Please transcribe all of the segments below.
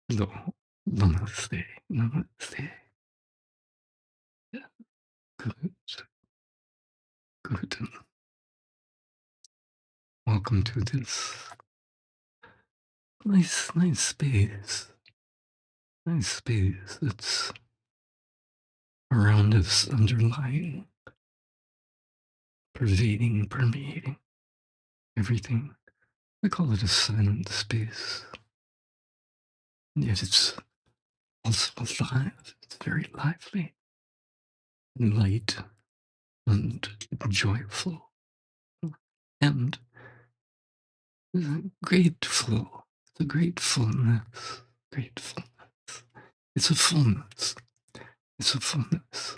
Hello. Namaste. Namaste. Yeah, good. Good. And welcome to this nice space. Nice space that's around us, underlying, permeating everything. We call it a silent space. And yet it's also alive. It's very lively and light and joyful and grateful. The gratefulness. Gratefulness. It's a fullness. It's a fullness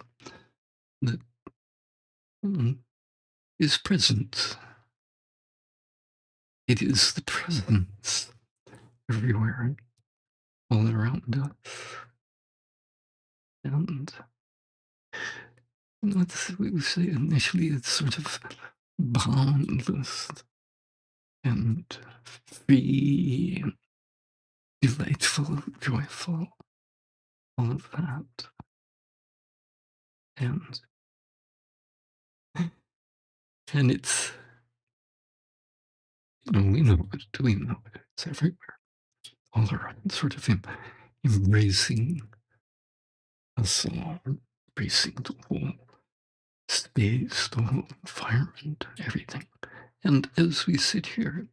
that is present. It is the presence everywhere, all around us. And we say initially it's sort of boundless and free and delightful, joyful, all of that. And and it's we know it, we know it. It's everywhere, all around, sort of embracing us all, embracing the whole space, the whole environment, everything. And as we sit here,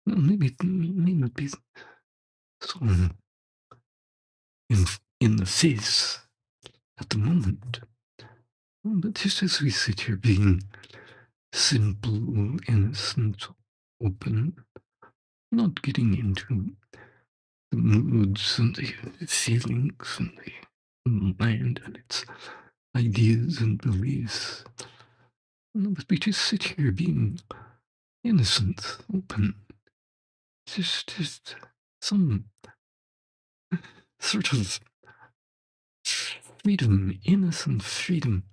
well, maybe it may not be so in, in the face at the moment, but just as we sit here being simple, innocent, open, not getting into the moods and the feelings and the mind and its ideas and beliefs. No, but we just sit here being innocent, open, just some sort of freedom, innocent freedom,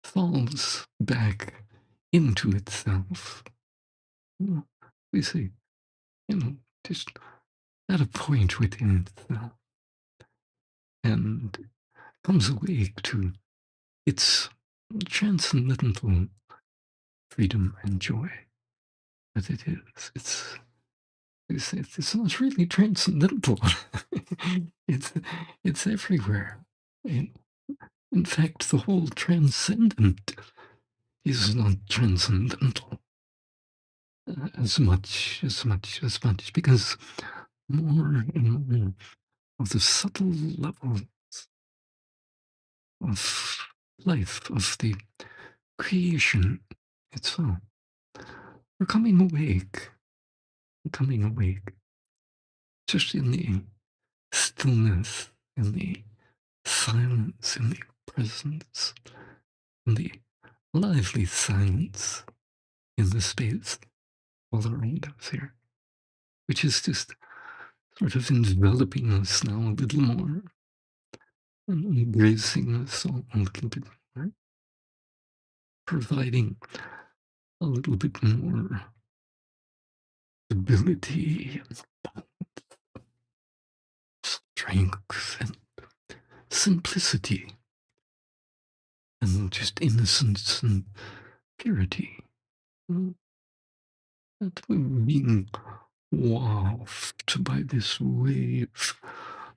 falls back into itself. We say, just at a point within itself, and comes awake to its transcendental freedom and joy that it is. It's not really transcendental. it's it's everywhere. In, in fact, the whole transcendent is not transcendental as much, because more and more of the subtle levels of life, of the creation itself, are coming awake, just in the stillness, in the silence, in the presence, in the lively silence in the space all around us here, which is just sort of enveloping us now a little more and embracing us all a little bit more, providing a little bit more stability and strength and simplicity and just innocence and purity. Mm, That we're being wafted by this wave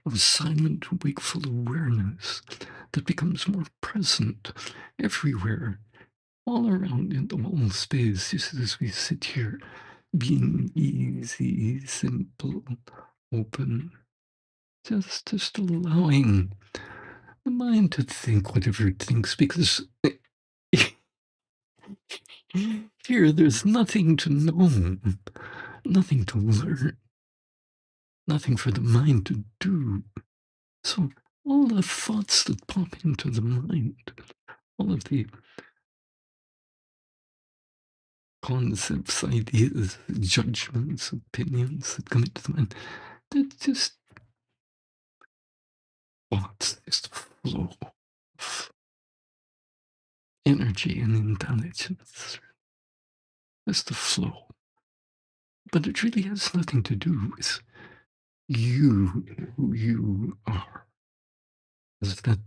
of silent, wakeful awareness that becomes more present everywhere, all around in the whole space, just as we sit here, being easy, simple, open, just allowing the mind to think whatever it thinks, because here there's nothing to know, nothing to learn, nothing for the mind to do. So all the thoughts that pop into the mind, all of the concepts, ideas, judgments, opinions that come into the mind, they're just thoughts, just flow of energy and intelligence. Just the flow. But it really has nothing to do with you, who you are, as that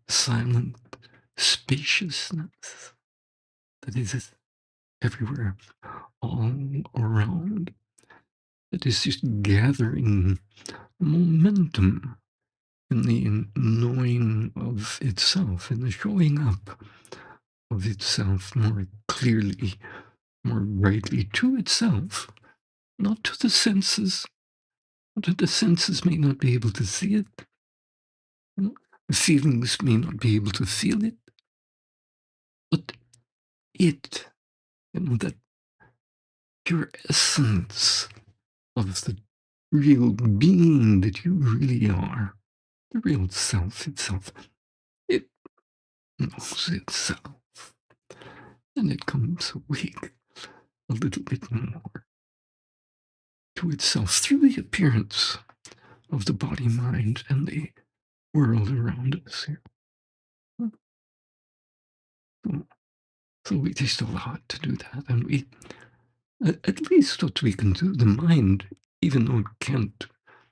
silent spaciousness that is everywhere, all around, that is just gathering momentum in the knowing of itself, in the showing up of itself more clearly, more brightly to itself, not to the senses. Not that the senses may not be able to see it, the feelings may not be able to feel it, but it, that pure essence of the real being that you really are, the real self itself, it knows itself, and it comes awake a little bit more to itself through the appearance of the body, mind, and the world around us here. So, so we just allow it to do that, and we, at least what we can do, the mind, even though it can't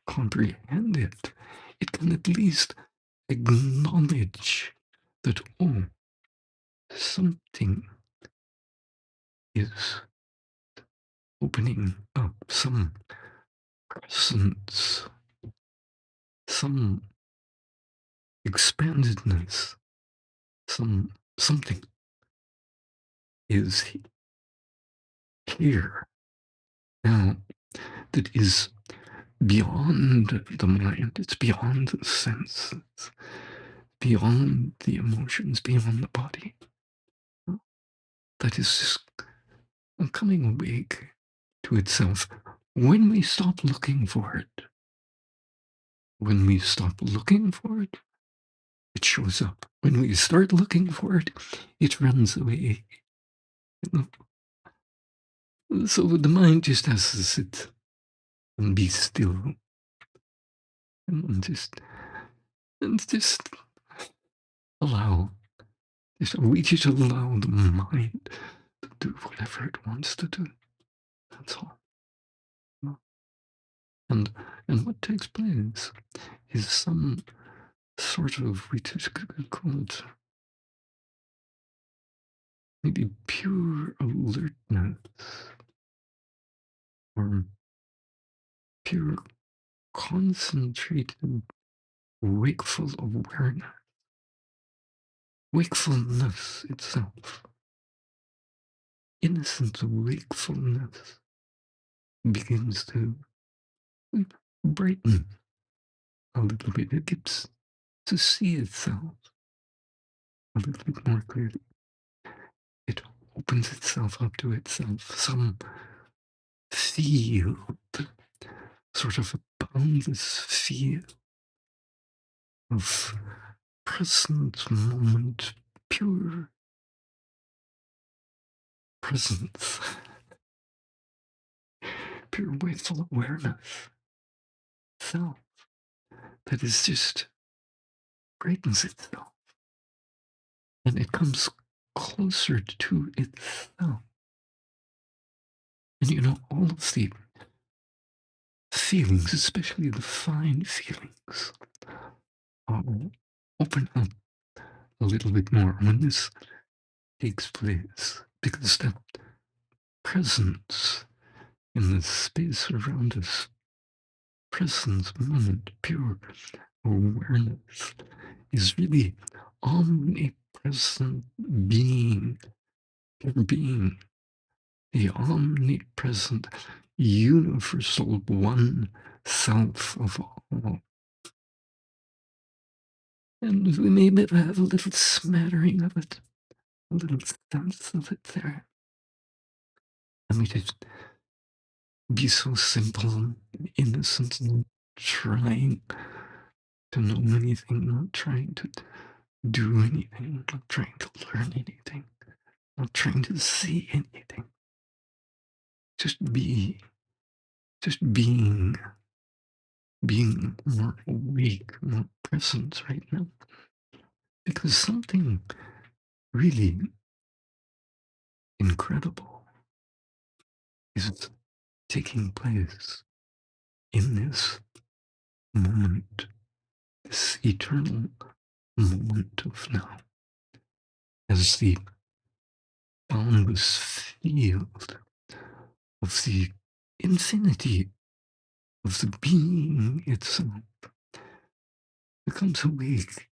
comprehend it, it can at least acknowledge that, oh, something is opening up, some presence, some expandedness, something is here now that is beyond the mind, it's beyond the senses, beyond the emotions, beyond the body. That is just coming awake to itself when we stop looking for it. When we stop looking for it, it shows up. When we start looking for it, it runs away. So the mind just has to sit and be still and just allow. We just allow the mind to do whatever it wants to do. That's all. And and what takes place is some sort of, we just could call it maybe pure alertness or pure concentrated wakeful awareness. Wakefulness itself, innocent wakefulness, begins to brighten a little bit. It gets to see itself a little bit more clearly. It opens itself up to itself, some field, sort of a boundless field of present moment, pure presence, pure wakeful awareness, self that is just brightens itself, and it comes closer to itself. And all of the feelings, especially the fine feelings, open up a little bit more when this takes place, because that presence in the space around us, presence, moment, pure awareness, is really omnipresent being, pure being, the omnipresent, universal one self of all. And we may have a little smattering of it, a little sense of it there. And we just be so simple and innocent, not trying to know anything, not trying to do anything, not trying to learn anything, not trying to see anything. Just be, just being more awake, more present right now. Because something really incredible is taking place in this moment, this eternal moment of now, as the boundless field of the infinity of the being itself becomes awake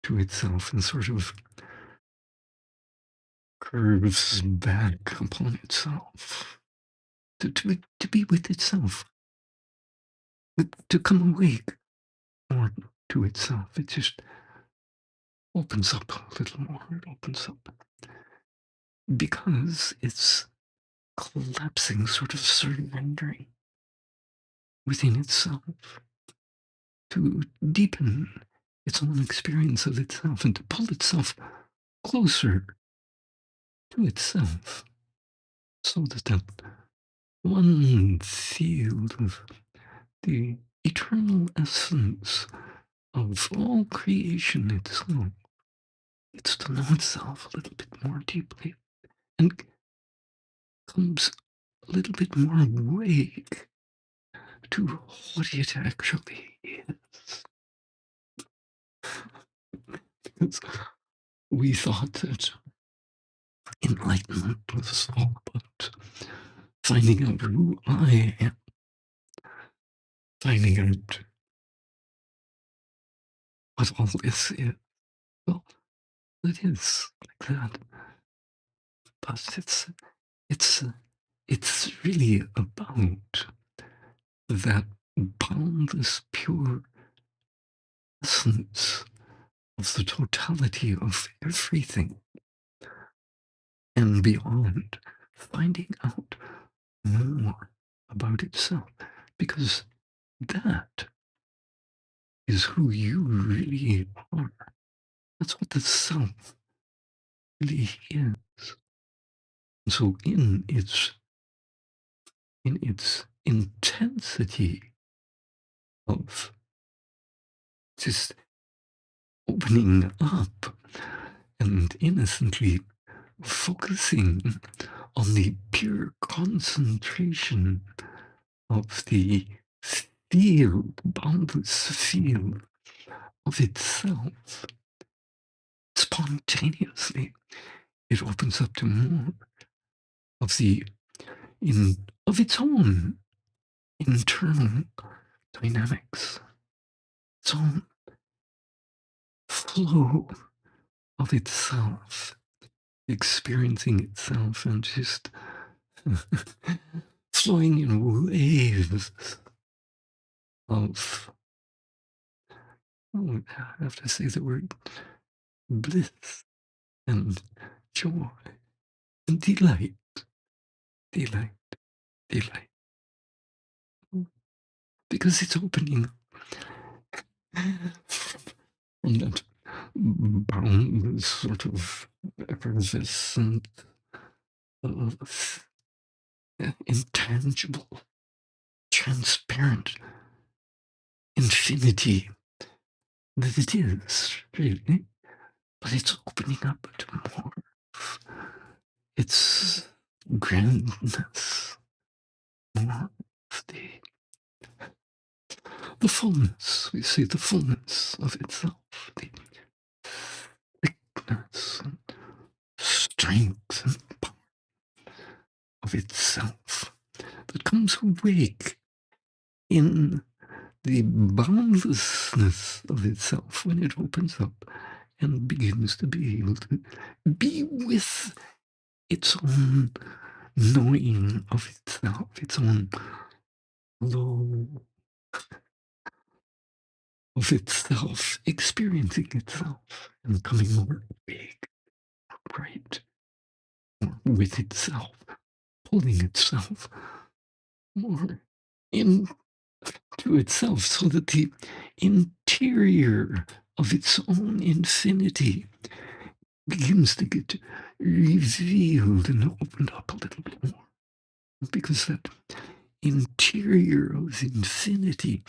to itself and sort of curves back upon itself, to be with itself, to come awake more to itself. It just opens up a little more. It opens up because it's collapsing, sort of surrendering within itself to deepen its own experience of itself and to pull itself closer to itself so that that one field of the eternal essence of all creation itself gets to know itself a little bit more deeply and comes a little bit more awake to what it actually is. Because we thought that enlightenment was all about finding out who I am, finding out what all this is. Well, it is like that, but it's it's really about that boundless pure essence of the totality of everything and beyond, finding out more about itself, because that is who you really are. That's what the self really is. And so in its intensity of just opening up and innocently focusing on the pure concentration of the field, boundless field of itself, spontaneously, it opens up to more of the of its own internal dynamics, its own flow of itself, experiencing itself and just flowing in waves of, oh, I have to say the word bliss and joy and delight, delight, delight. Because it's opening from that boundless sort of effervescent, intangible, transparent infinity that it is, really. But it's opening up to more of its grandness, more of the fullness. We see the fullness of itself, the thickness and strength and power of itself that comes awake in the boundlessness of itself when it opens up and begins to be able to be with its own knowing of itself, its own flow of itself, experiencing itself and coming more awake, right, more with itself, pulling itself more into itself so that the interior of its own infinity begins to get revealed and opened up a little bit more. Because that interior of infinity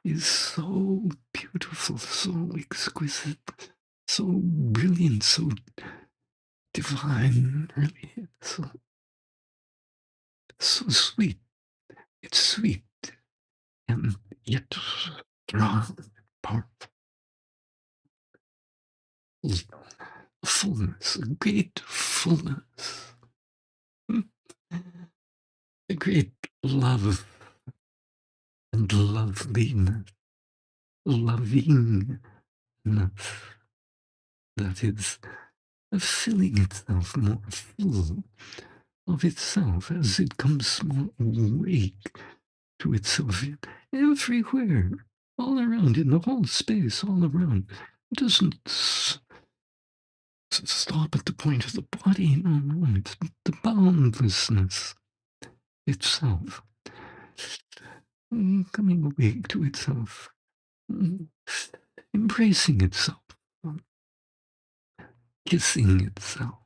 is so beautiful, so exquisite, so brilliant, so divine, really. So, so sweet. It's sweet and yet strong, powerful fullness, a great fullness, a great love and loveliness, lovingness that is filling itself more full of itself as it comes more awake to itself everywhere, all around, in the whole space, all around. It doesn't stop at the point of the body. No, no, it's the boundlessness itself, coming awake to itself, mm, embracing itself, mm, kissing itself,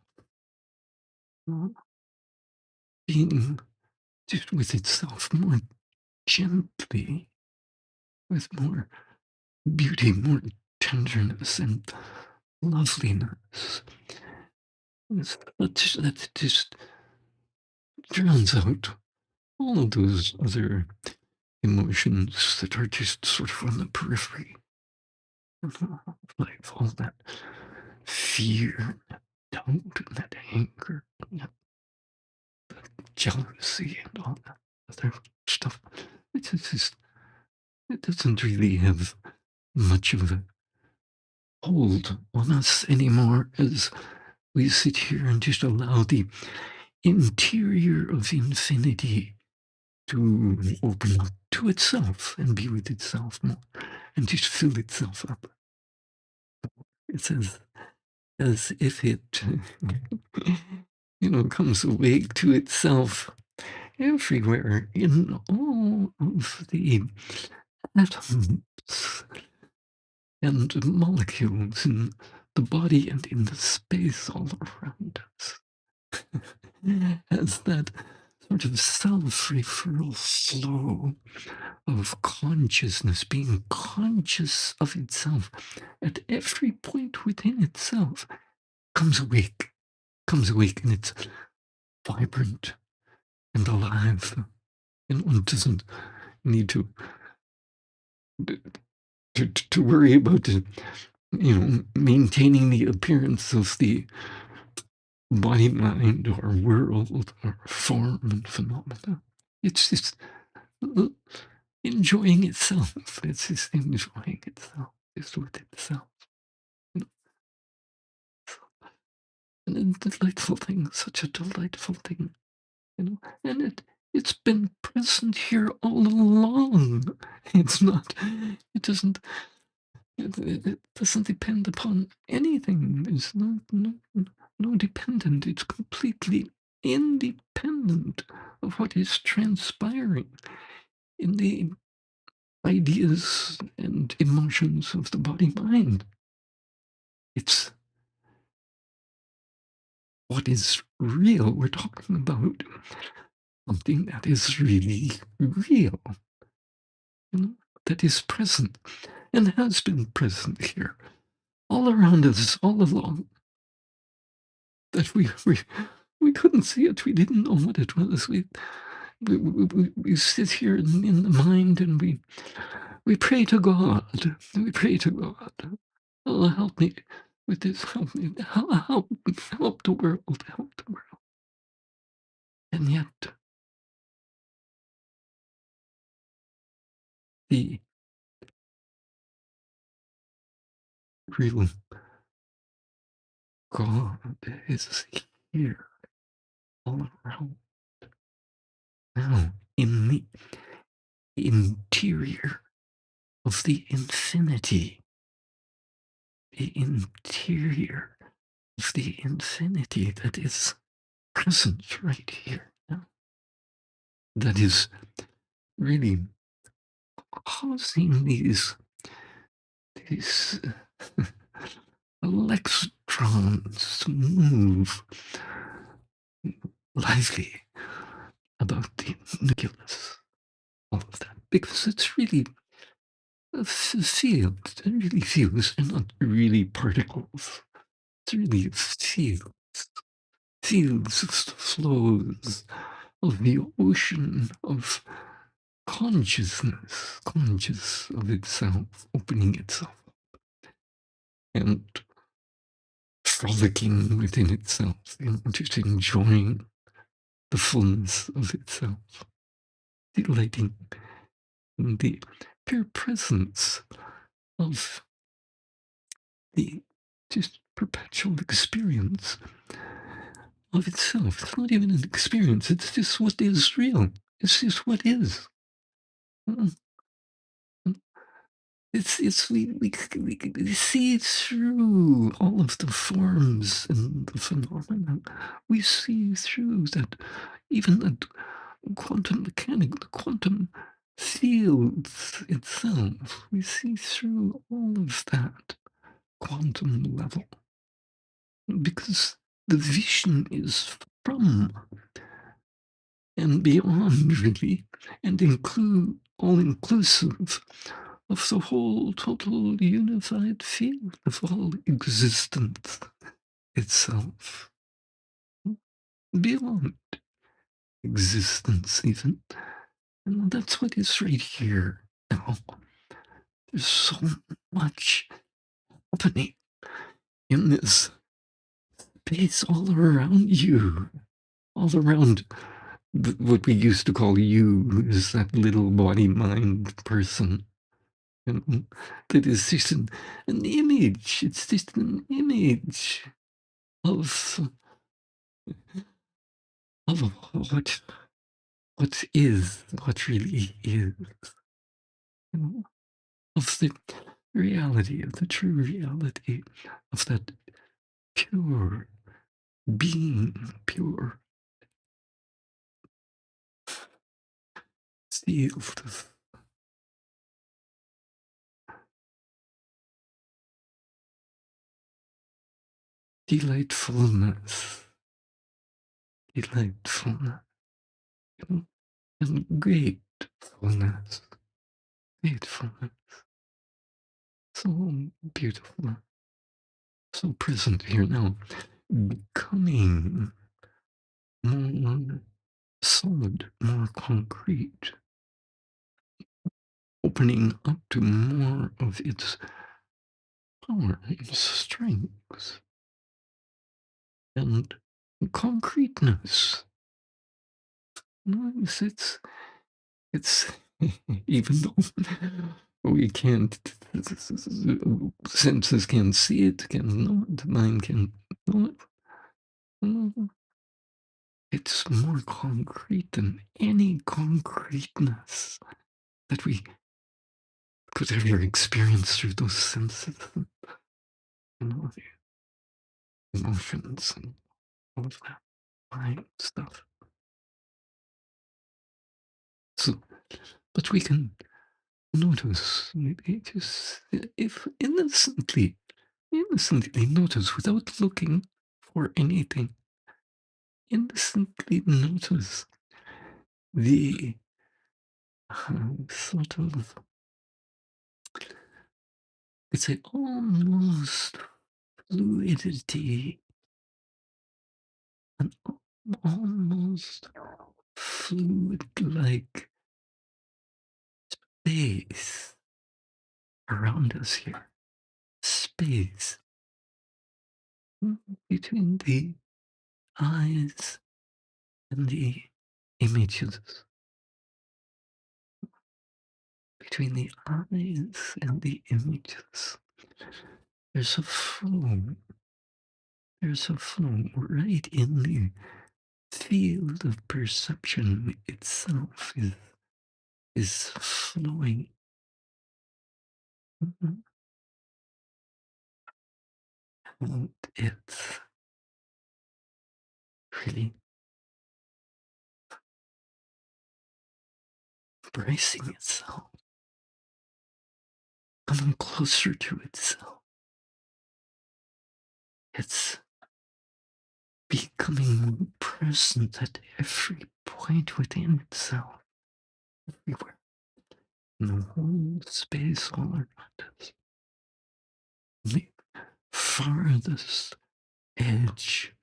mm, being just with itself more gently, with more beauty, more tenderness and loveliness. That just drowns out all of those other emotions that are just sort of on the periphery of life, all that fear, that doubt, and that anger, and that jealousy, and all that other stuff. Just, it doesn't really have much of a hold on us anymore as we sit here and just allow the interior of infinity to open up to itself and be with itself more and just fill itself up. It's as if it, comes awake to itself everywhere in all of the atoms and molecules in the body and in the space all around us. As that sort of self-referral flow of consciousness, being conscious of itself at every point within itself, comes awake, and it's vibrant and alive. And one doesn't need to worry about maintaining the appearance of the body, mind, or world, or form and phenomena. It's just enjoying itself. It's just enjoying itself, just with itself. And a delightful thing, such a delightful thing, and it's been present here all along. It's not, it doesn't, it doesn't depend upon anything. There's no dependent. It's completely independent of what is transpiring in the ideas and emotions of the body mind. It's what is real. We're talking about something that is really real, that is present and has been present here, all around us, all along. That we couldn't see it. We didn't know what it was. We sit here in the mind and we pray to God. We pray to God. Oh, help me with this. Help me. Help the world. Help the world. And yet, the real God is here, all around now, in the interior of the infinity. The interior of the infinity that is present right here now. That is really causing these electrons to move lively about the nucleus, all of that, because it's really a field. It really feels, and not really particles. It's really fields, flows of the ocean of consciousness, conscious of itself, opening itself and frolicking within itself, and just enjoying the fullness of itself, delighting in the pure presence of the just perpetual experience of itself. It's not even an experience, it's just what is real. It's just what is. Mm, mm. We see through all of the forms and the phenomena. We see through that, even the quantum mechanic, the quantum fields itself. We see through all of that quantum level because the vision is from and beyond, really, and include all inclusive of the whole total unified field of all existence itself, beyond existence, even. And that's what is right here now. There's so much happening in this space all around you, all around what we used to call you, is that little body mind person. You know, that is just an image. It's just an image of of what is, what really is, you know, of the reality, of the true reality of that pure being, pure field of delightfulness, delightfulness, you know, and gratefulness, gratefulness, so beautiful, so present here now, becoming more solid, more concrete, opening up to more of its power and strength and concreteness. Nice. It's even though we can't, senses can't see it, can know it, mind can know it. It's more concrete than any concreteness that we could ever experience through those senses, you know, the emotions and all of that mind stuff. So, but we can notice, maybe just if innocently notice without looking for anything, innocently notice the sort of, it's a almost fluidity, an almost fluid like space around us here. Space between the eyes and the images, between the eyes and the images. There's a flow. There's a flow right in the field of perception itself is flowing. Mhm. And it's really embracing itself, coming closer to itself. It's becoming more present at every point within itself, everywhere, in the whole space all around us. The farthest edge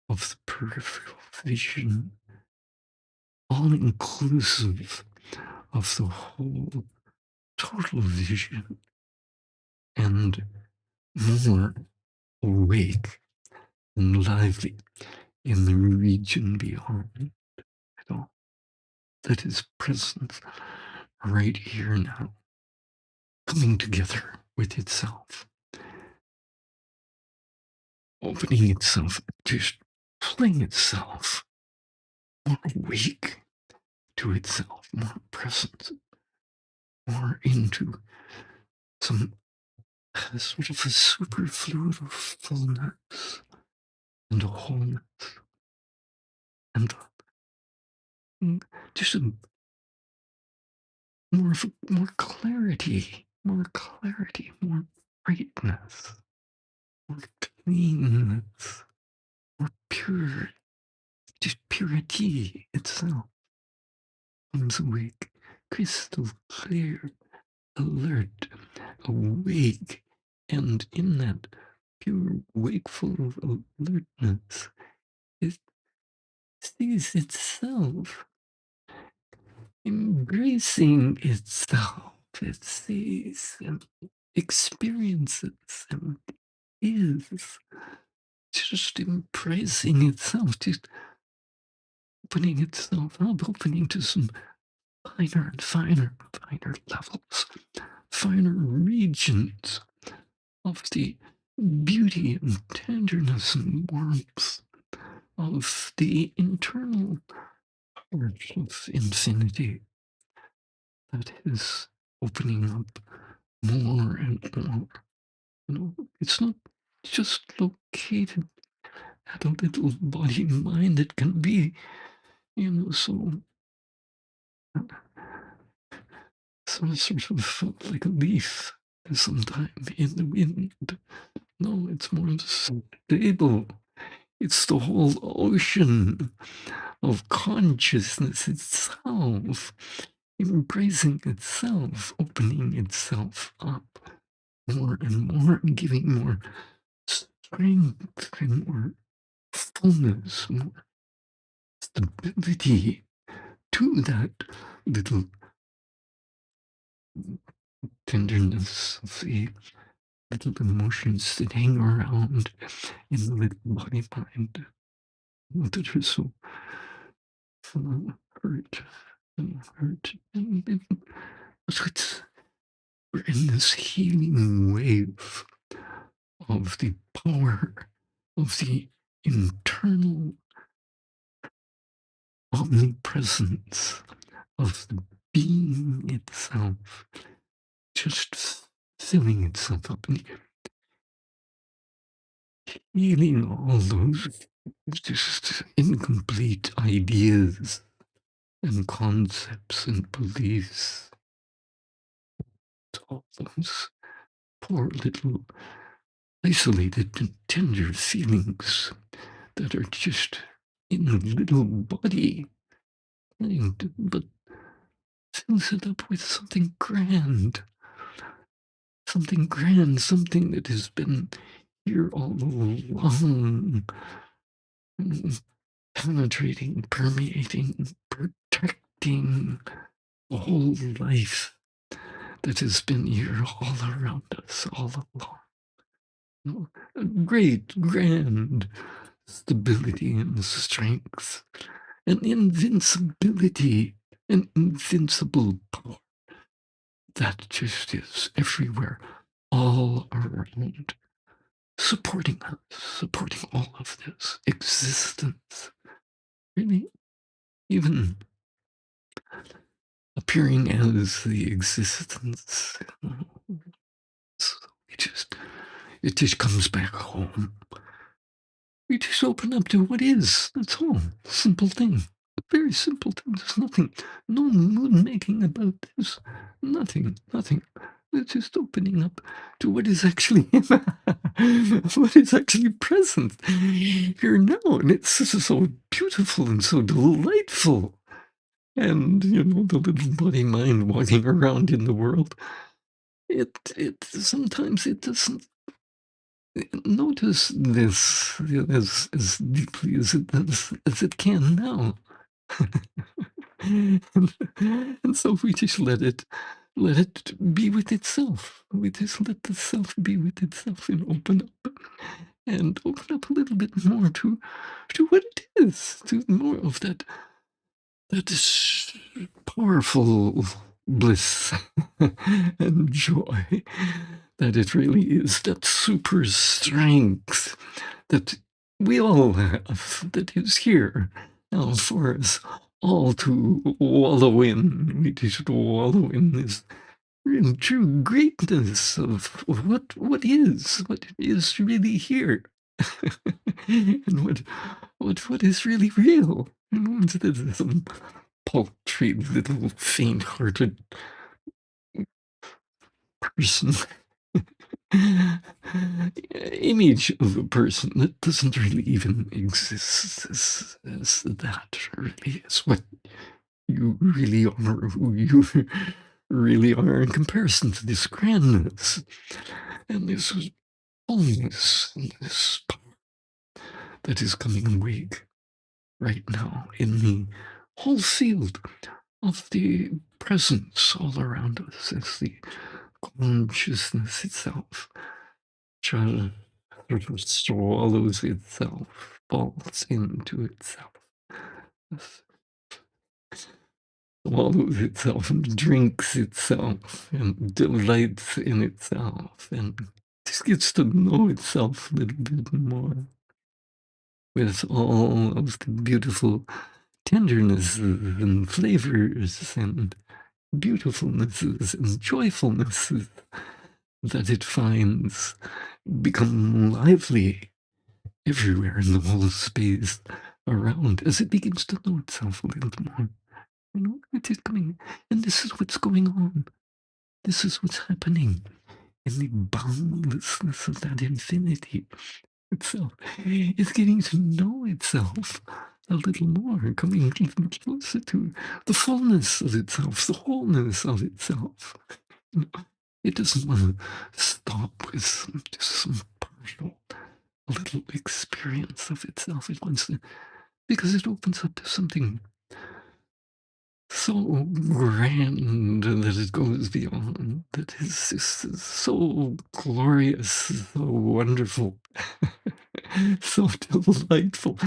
of the peripheral vision, all inclusive of the whole total vision and more awake and lively in the region beyond it all that is present right here now, coming together with itself, opening itself, just playing itself more awake to itself, more present, more into some sort of a superfluid of fullness and a wholeness and just a more clarity, more brightness, more cleanness, more pure, just purity itself comes awake, crystal clear, alert, awake, and in that pure wakeful alertness, it sees itself embracing itself. It sees and experiences and is just embracing itself, just opening itself up, opening to some finer and finer levels, finer regions of the beauty and tenderness and warmth of the internal heart of infinity that is opening up more and more. It's not just located at a little body mind. It can be, so sort of like a leaf sometime in the wind. No, it's more stable. It's the whole ocean of consciousness itself, embracing itself, opening itself up more and more, and giving more strength and more fullness, more stability to that little tenderness of the little emotions that hang around in the little body mind that are so hurt and hurt. So we're in this healing wave of the power of the internal omnipresence of the being itself, just filling itself up and healing all those just incomplete ideas and concepts and beliefs, all those poor little isolated and tender feelings that are just in a little body, but fills it up with something grand, something that has been here all along, penetrating, permeating, protecting the whole life that has been here all around us all along. A great, grand stability and strength, an invincibility, an invincible power that just is everywhere, all around, supporting us, supporting all of this existence, really, even appearing as the existence. So it just comes back home. We just open up to what is. That's all. Simple thing. Very simple thing. There's nothing, no mood making about this. Nothing. It's just opening up to what is actually what is actually present here now. And it's so beautiful and so delightful. And the little body mind walking around in the world. It sometimes it doesn't notice this as deeply as it does, as it can now. and, and so we just let it be with itself. We just let the self be with itself and open up a little bit more to what it is, to more of that is powerful bliss and joy that it really is, that super strength that we all have, that is here now for us all to wallow in. We just wallow in this real true greatness of what is really here. And what is really real. And instead of some paltry little faint-hearted person, image of a person that doesn't really even exist as that really is what you really are, who you really are in comparison to this grandness and this fullness and this power that is coming awake right now in the whole field of the presence all around us as the consciousness itself sort of swallows itself, falls into itself, swallows itself and drinks itself and delights in itself and just gets to know itself a little bit more with all of the beautiful tendernesses and flavors and beautifulnesses and joyfulnesses that it finds become lively everywhere in the whole space around as it begins to know itself a little more. You know, it is coming, and this is what's going on. This is what's happening in the boundlessness of that infinity itself. It's getting to know itself a little more, coming a little closer to the fullness of itself, the wholeness of itself. It doesn't want to stop with just some partial little experience of itself. It wants to, because it opens up to something so grand that it goes beyond, that is just so glorious, so wonderful, so delightful,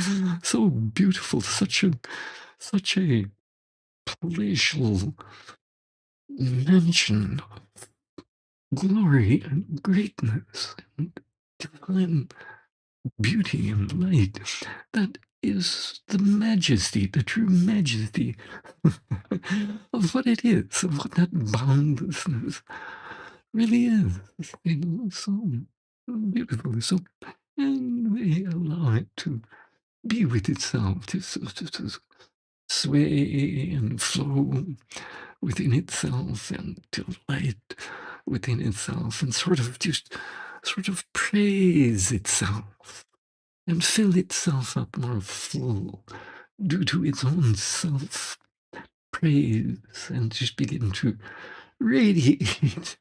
so beautiful, such a palatial mansion of glory and greatness and divine beauty and light that is the majesty, the true majesty of what it is, of what that boundlessness really is. You know, so beautiful, so, and we allow it to be with itself, to sway and flow within itself and delight within itself and sort of praise itself and fill itself up more full due to its own self praise and just begin to radiate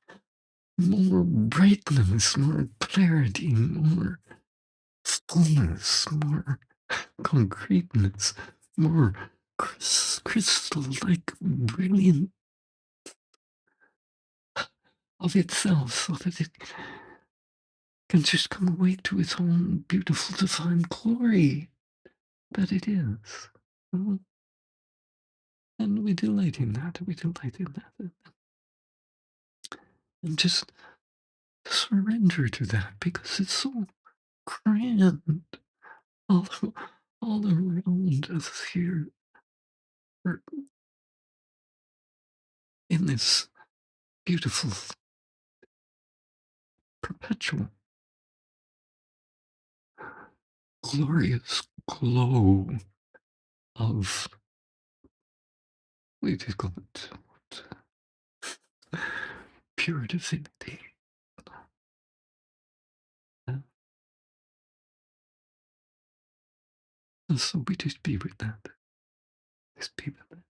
more brightness, more clarity, more fullness, more concreteness, more crystal like brilliant of itself so that it can just come awake to its own beautiful divine glory that it is. Mm. And we delight in that. We delight in that. And just surrender to that because it's so grand all, all around us here er, in this beautiful, perpetual, glorious glow of, we just call it pure divinity. And so we just be with that. Just be with that.